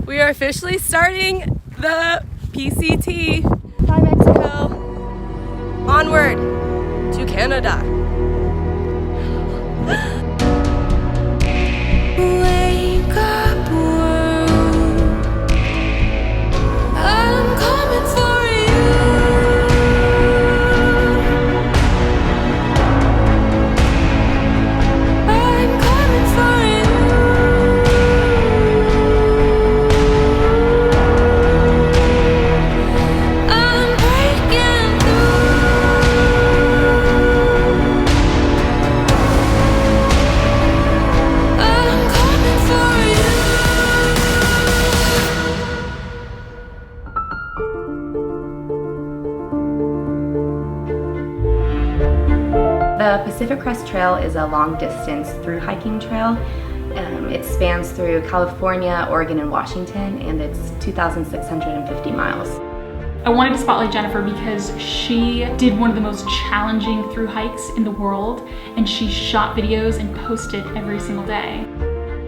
We are officially starting the PCT by Mexico. Onward to Canada. Wake up world, I'm coming for you. I'm coming for you. I'm breaking through. I'm coming for you. The Pacific Crest Trail is a long-distance thru-hiking trail. It spans through California, Oregon, and Washington, and it's 2,650 miles. I wanted to spotlight Jennifer because she did one of the most challenging thru hikes in the world, and she shot videos and posted every single day.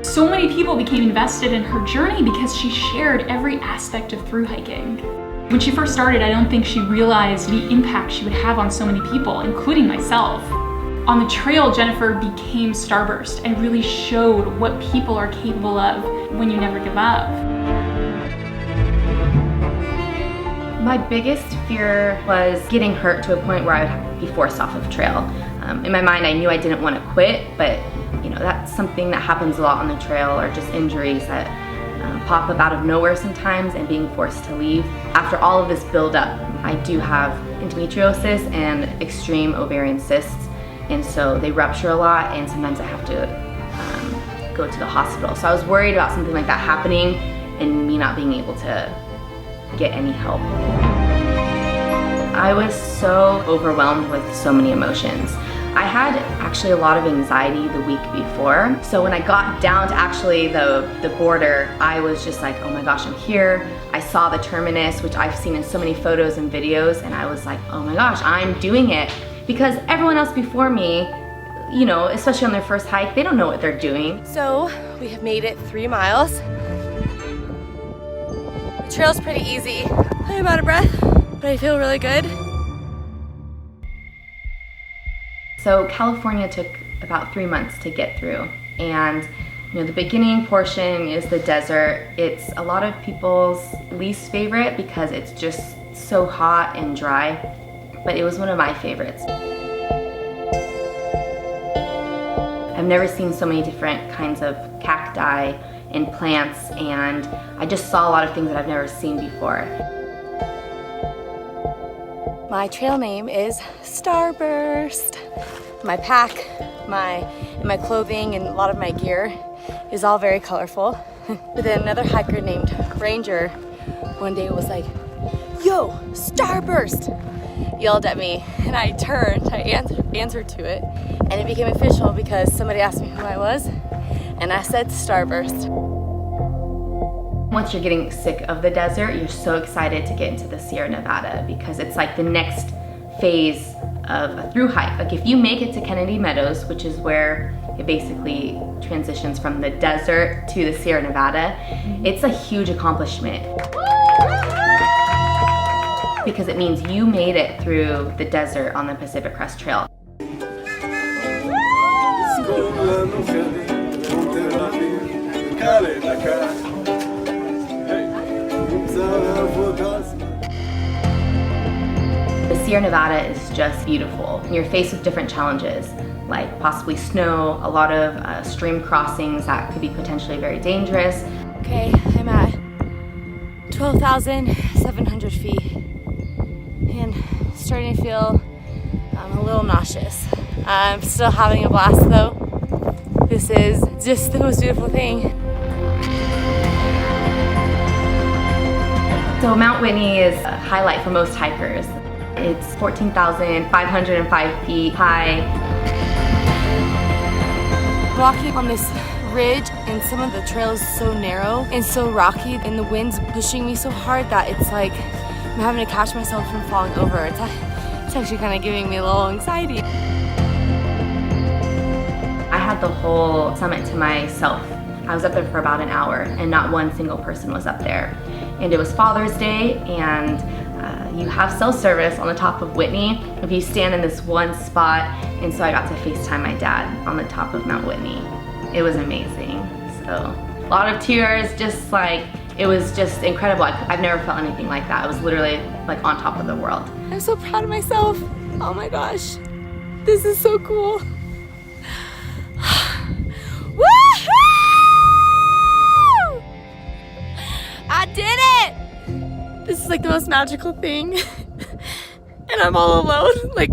So many people became invested in her journey because she shared every aspect of thru hiking. When she first started, I don't think she realized the impact she would have on so many people, including myself. On the trail, Jennifer became Starburst and really showed what people are capable of when you never give up. My biggest fear was getting hurt to a point where I would be forced off of trail. In my mind, I knew I didn't want to quit, but you know, that's something that happens a lot on the trail, or just injuries that pop up out of nowhere sometimes, and being forced to leave. After all of this build-up, I do have endometriosis and extreme ovarian cysts, and so they rupture a lot, and sometimes I have to go to the hospital. So I was worried about something like that happening and me not being able to get any help. I was so overwhelmed with so many emotions. I had actually a lot of anxiety the week before, so when I got down to actually the border, I was just like, oh my gosh, I'm here. I saw the terminus, which I've seen in so many photos and videos, and I was like, oh my gosh, I'm doing it. Because everyone else before me, you know, especially on their first hike, they don't know what they're doing. So we have made it 3 miles. The trail's pretty easy. I'm out of breath, but I feel really good. So California took about 3 months to get through, and you know, the beginning portion is the desert. It's a lot of people's least favorite because it's just so hot and dry, but it was one of my favorites. I've never seen so many different kinds of cacti and plants, and I just saw a lot of things that I've never seen before. My trail name is Starburst. My pack, my clothing, and a lot of my gear is all very colorful. But then another hiker named Ranger one day was like, "Yo, Starburst!" yelled at me, and I turned, I answered to it, and it became official because somebody asked me who I was, and I said Starburst. Once you're getting sick of the desert, you're so excited to get into the Sierra Nevada because it's like the next phase of a thru hike. Like if you make it to Kennedy Meadows, which is where it basically transitions from the desert to the Sierra Nevada, it's a huge accomplishment. Because it means you made it through the desert on the Pacific Crest Trail. The Sierra Nevada is just beautiful. You're faced with different challenges, like possibly snow, a lot of stream crossings that could be potentially very dangerous. Okay, I'm at 12,700 feet and starting to feel a little nauseous. I'm still having a blast though. This is just the most beautiful thing. So Mount Whitney is a highlight for most hikers. It's 14,505 feet high. Walking on this ridge, and some of the trail is so narrow and so rocky, and the wind's pushing me so hard that it's like I'm having to catch myself from falling over. It's actually kind of giving me a little anxiety. I had the whole summit to myself. I was up there for about an hour and not one single person was up there. And it was Father's Day, and you have cell service on the top of Whitney if you stand in this one spot, and so I got to FaceTime my dad on the top of Mount Whitney. It was amazing. So a lot of tears, just like, it was just incredible. I've never felt anything like that. I was literally like on top of the world. I'm so proud of myself. Oh my gosh, this is so cool. Woohoo! I did it! This is like the most magical thing. And I'm all alone, like.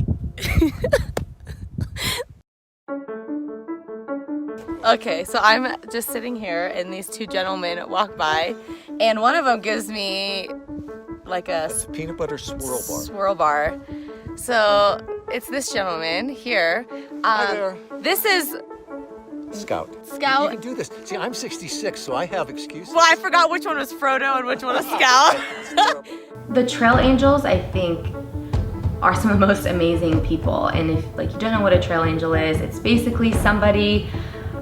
Okay, so I'm just sitting here and these two gentlemen walk by and one of them gives me like a peanut butter swirl bar. So it's this gentleman here. Hi there. This is Scout. Scout. You can do this. See, I'm 66, so I have excuses. Well, I forgot which one was Frodo and which one was Scout. The trail angels, I think, are some of the most amazing people. And if like you don't know what a trail angel is, it's basically somebody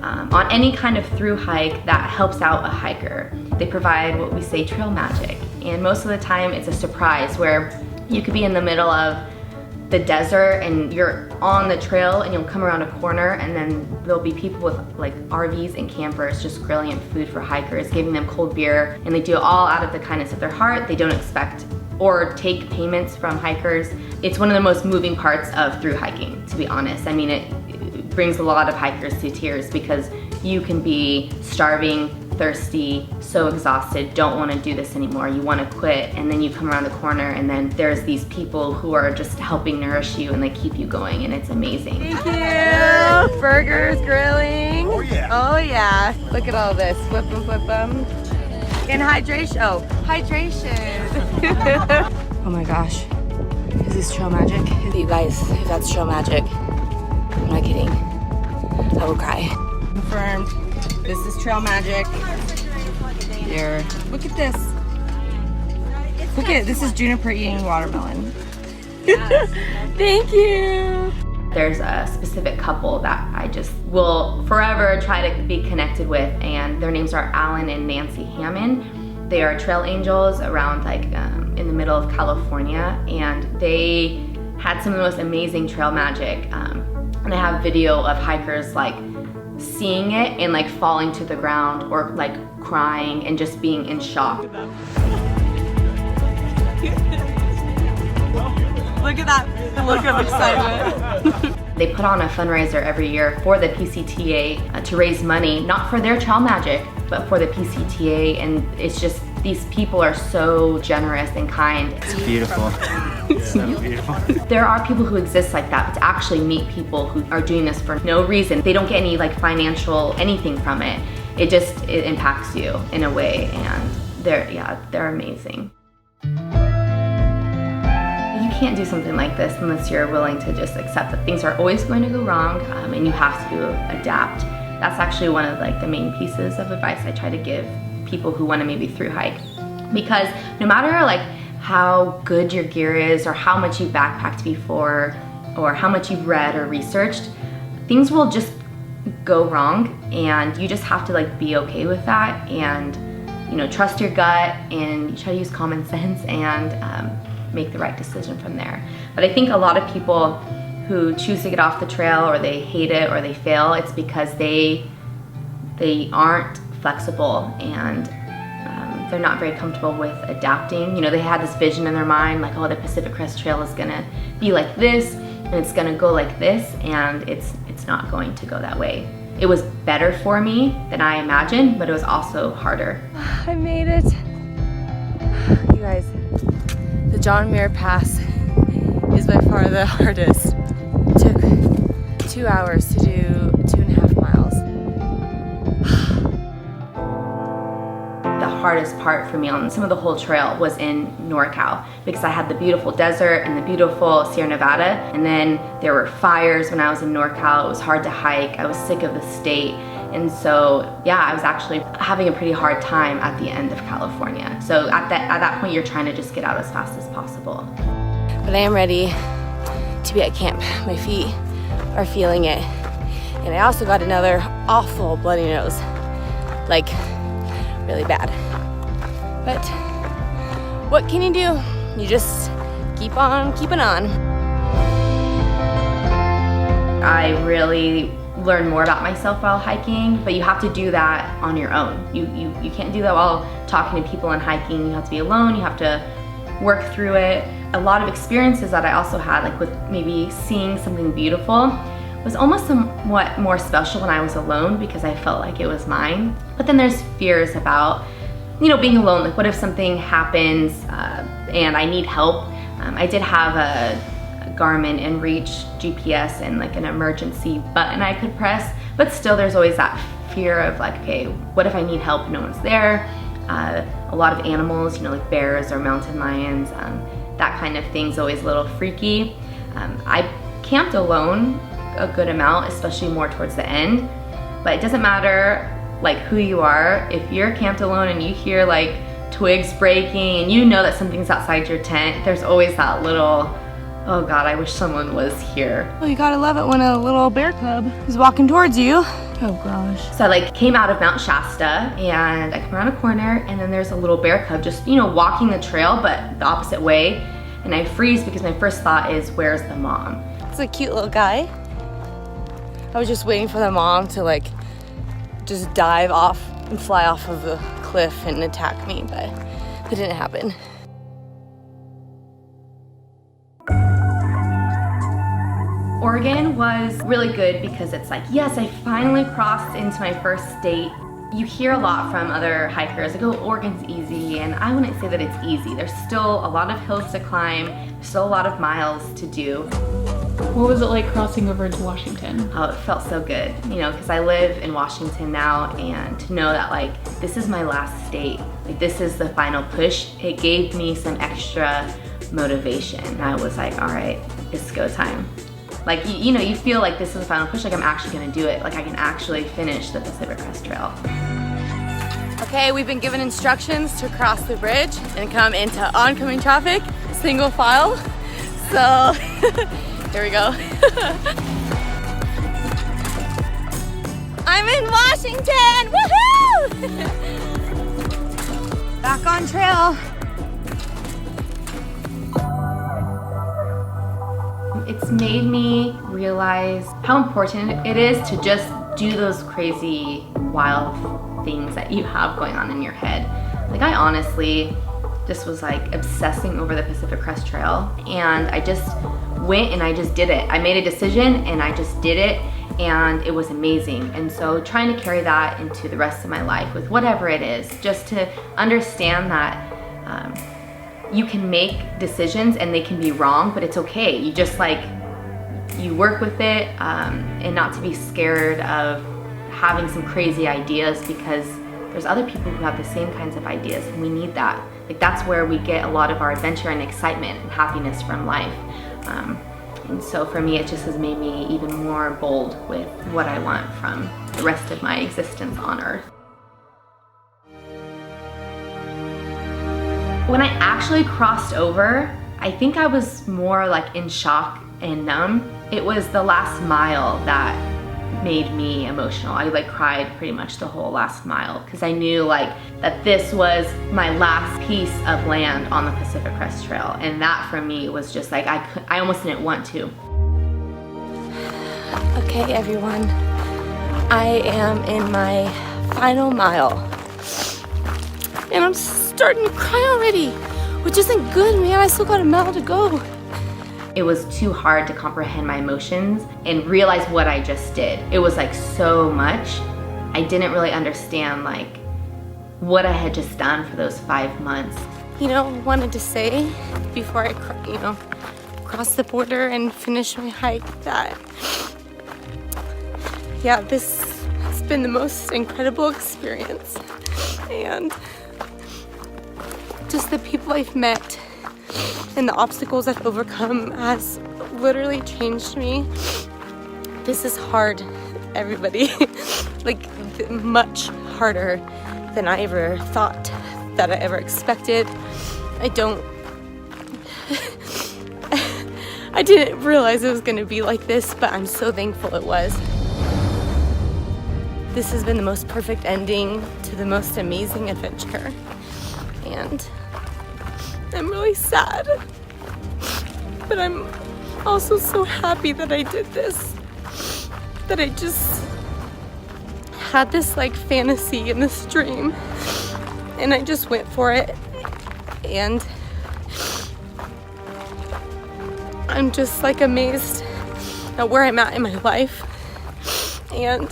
on any kind of through hike that helps out a hiker. They provide what we say trail magic. And most of the time it's a surprise where you could be in the middle of the desert and you're on the trail and you'll come around a corner and then there'll be people with like RVs and campers just grilling food for hikers, giving them cold beer, and they do it all out of the kindness of their heart. They don't expect or take payments from hikers. It's one of the most moving parts of through hiking, to be honest. I mean, it brings a lot of hikers to tears because you can be starving, thirsty, so exhausted, don't want to do this anymore, you want to quit, and then you come around the corner and then there's these people who are just helping nourish you and they keep you going, and it's amazing. Thank you. Burgers, grilling. Oh yeah. Oh yeah. Look at all this. Flip them, flip them. And hydration. Oh, hydration. Oh my gosh. Is this trail magic? You guys, if that's trail magic, I'm not kidding. I will cry. Confirmed. This is trail magic. There. Look at this. Look at this is Juniper eating watermelon. Thank you. There's a specific couple that I just will forever try to be connected with, and their names are Alan and Nancy Hammond. They are trail angels around like in the middle of California, and they had some of the most amazing trail magic. And I have video of hikers like seeing it and like falling to the ground or like crying and just being in shock. Look at that look of excitement. They put on a fundraiser every year for the PCTA to raise money, not for their trail magic, but for the PCTA, and it's just, these people are so generous and kind. It's beautiful. It's so beautiful. There are people who exist like that, but to actually meet people who are doing this for no reason, they don't get any like financial anything from it. It impacts you in a way, and they're amazing. You can't do something like this unless you're willing to just accept that things are always going to go wrong, and you have to adapt. That's actually one of like the main pieces of advice I try to give people who want to maybe through hike, because no matter like how good your gear is or how much you've backpacked before or how much you've read or researched, things will just go wrong, and you just have to like be okay with that, and trust your gut and try to use common sense and make the right decision from there. But I think a lot of people who choose to get off the trail, or they hate it or they fail, it's because they aren't flexible, and they're not very comfortable with adapting. They had this vision in their mind, like, oh, the Pacific Crest Trail is gonna be like this, and it's gonna go like this, and it's not going to go that way. It was better for me than I imagined, but it was also harder. I made it. You guys, the John Muir Pass is by far the hardest. It took 2 hours to do 2.5 miles. The hardest part for me on some of the whole trail was in NorCal, because I had the beautiful desert and the beautiful Sierra Nevada, and then there were fires when I was in NorCal. It was hard to hike. I was sick of the state, and so yeah, I was actually having a pretty hard time at the end of California. So at that point, you're trying to just get out as fast as possible. But I am ready to be at camp. My feet are feeling it, and I also got another awful bloody nose. like really bad. But what can you do? You just keep on keeping on. I really learned more about myself while hiking, but you have to do that on your own. You can't do that while talking to people and hiking. You have to be alone, you have to work through it. A lot of experiences that I also had, like with maybe seeing something beautiful, was almost somewhat more special when I was alone because I felt like it was mine. But then there's fears about, you know, being alone. Like what if something happens and I need help? I did have a Garmin inReach GPS and like an emergency button I could press, but still there's always that fear of like, okay, what if I need help? No one's there. A lot of animals, you know, like bears or mountain lions, that kind of thing's always a little freaky. I camped alone a good amount, especially more towards the end, but it doesn't matter like who you are. If you're camped alone and you hear like twigs breaking and you know that something's outside your tent, there's always that little, oh God, I wish someone was here. Well, you gotta love it when a little bear cub is walking towards you. Oh gosh. So I like came out of Mount Shasta and I come around a corner and then there's a little bear cub just, you know, walking the trail but the opposite way, and I freeze because my first thought is, where's the mom? It's a cute little guy. I was just waiting for the mom to like just dive off and fly off of the cliff and attack me, but that didn't happen. Oregon was really good because it's like, yes, I finally crossed into my first state. You hear a lot from other hikers, like, oh, Oregon's easy, and I wouldn't say that it's easy. There's still a lot of hills to climb, there's still a lot of miles to do. What was it like crossing over into Washington? Oh, it felt so good, you know, because I live in Washington now, and to know that like, this is my last state, like this is the final push, it gave me some extra motivation. And I was like, all right, it's go time. Like, you know, you feel like this is the final push, like I'm actually gonna do it. Like I can actually finish the Pacific Crest Trail. Okay, we've been given instructions to cross the bridge and come into oncoming traffic, single file. So, here we go. I'm in Washington, woohoo! Back on trail. It's made me realize how important it is to just do those crazy, wild things that you have going on in your head. Like I honestly just was like obsessing over the Pacific Crest Trail, and I just went and I just did it. I made a decision and I just did it, and it was amazing. And so trying to carry that into the rest of my life with whatever it is, just to understand that you can make decisions and they can be wrong, but it's okay. You just like, you work with it, and not to be scared of having some crazy ideas, because there's other people who have the same kinds of ideas and we need that. Like that's where we get a lot of our adventure and excitement and happiness from life. And so for me, it just has made me even more bold with what I want from the rest of my existence on Earth. When I actually crossed over, I think I was more like in shock and numb. It was the last mile that made me emotional. I like cried pretty much the whole last mile because I knew like that this was my last piece of land on the Pacific Crest Trail, and that for me was just like I almost didn't want to. Okay, everyone, I am in my final mile, and I'm starting to cry already, which isn't good, man. I still got a mile to go. It was too hard to comprehend my emotions and realize what I just did. It was like so much. I didn't really understand like what I had just done for those 5 months. You know, wanted to say before I, cross the border and finish my hike that, yeah, this has been the most incredible experience, and just the people I've met and the obstacles I've overcome has literally changed me. This is hard, everybody. Like, much harder than I ever thought, that I ever expected. I didn't realize it was gonna be like this, but I'm so thankful it was. this has been the most perfect ending to the most amazing adventure. And I'm really sad, but I'm also so happy that I did this, that I just had this like fantasy and this dream, and I just went for it. And I'm just like amazed at where I'm at in my life. And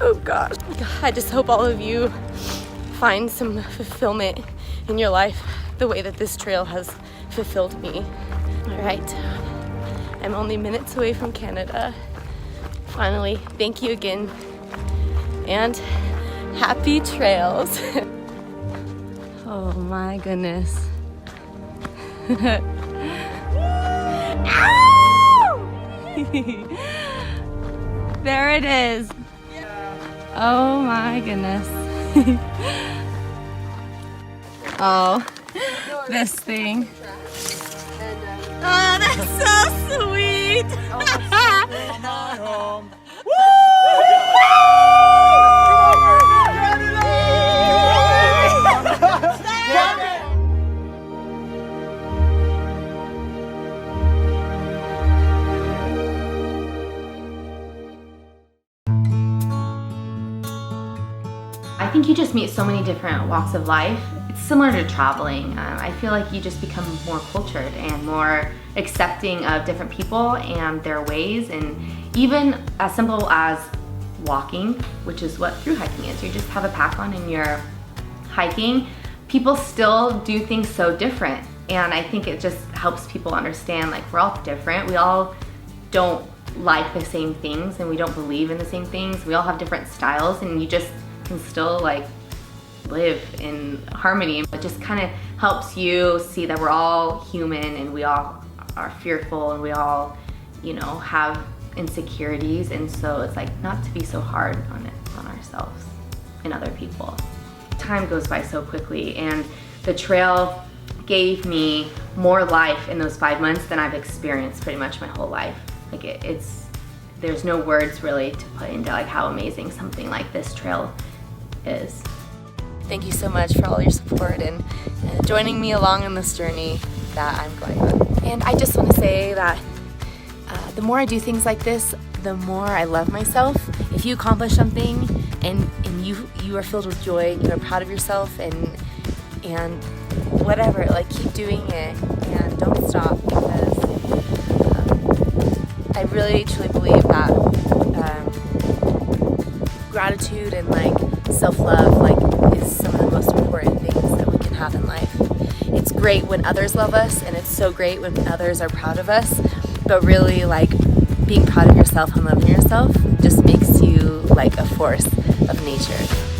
oh gosh, I just hope all of you find some fulfillment in your life the way that this trail has fulfilled me. All right, I'm only minutes away from Canada. Finally, thank you again, and happy trails. Oh my goodness. There it is. Oh my goodness. Oh, this thing. Oh, that's so sweet. I think you just meet so many different walks of life. It's similar to traveling. I feel like you just become more cultured and more accepting of different people and their ways, and even as simple as walking, which is what thru hiking is. You just have a pack on and you're hiking. People still do things so different, and I think it just helps people understand like we're all different. We all don't like the same things and we don't believe in the same things. We all have different styles, and you just can still like live in harmony. It just kind of helps you see that we're all human and we all are fearful and we all, you know, have insecurities, and so it's like not to be so hard on ourselves and other people. Time goes by so quickly, and the trail gave me more life in those 5 months than I've experienced pretty much my whole life. Like there's no words really to put into like how amazing something like this trail is. Thank you so much for all your support and joining me along on this journey that I'm going on. And I just want to say that the more I do things like this, the more I love myself. If you accomplish something and you are filled with joy and you are proud of yourself and whatever, like keep doing it and don't stop, because I really truly believe that gratitude and like self-love like is some of the most important things that we can have in life. It's great when others love us, and it's so great when others are proud of us, but really like being proud of yourself and loving yourself just makes you like a force of nature.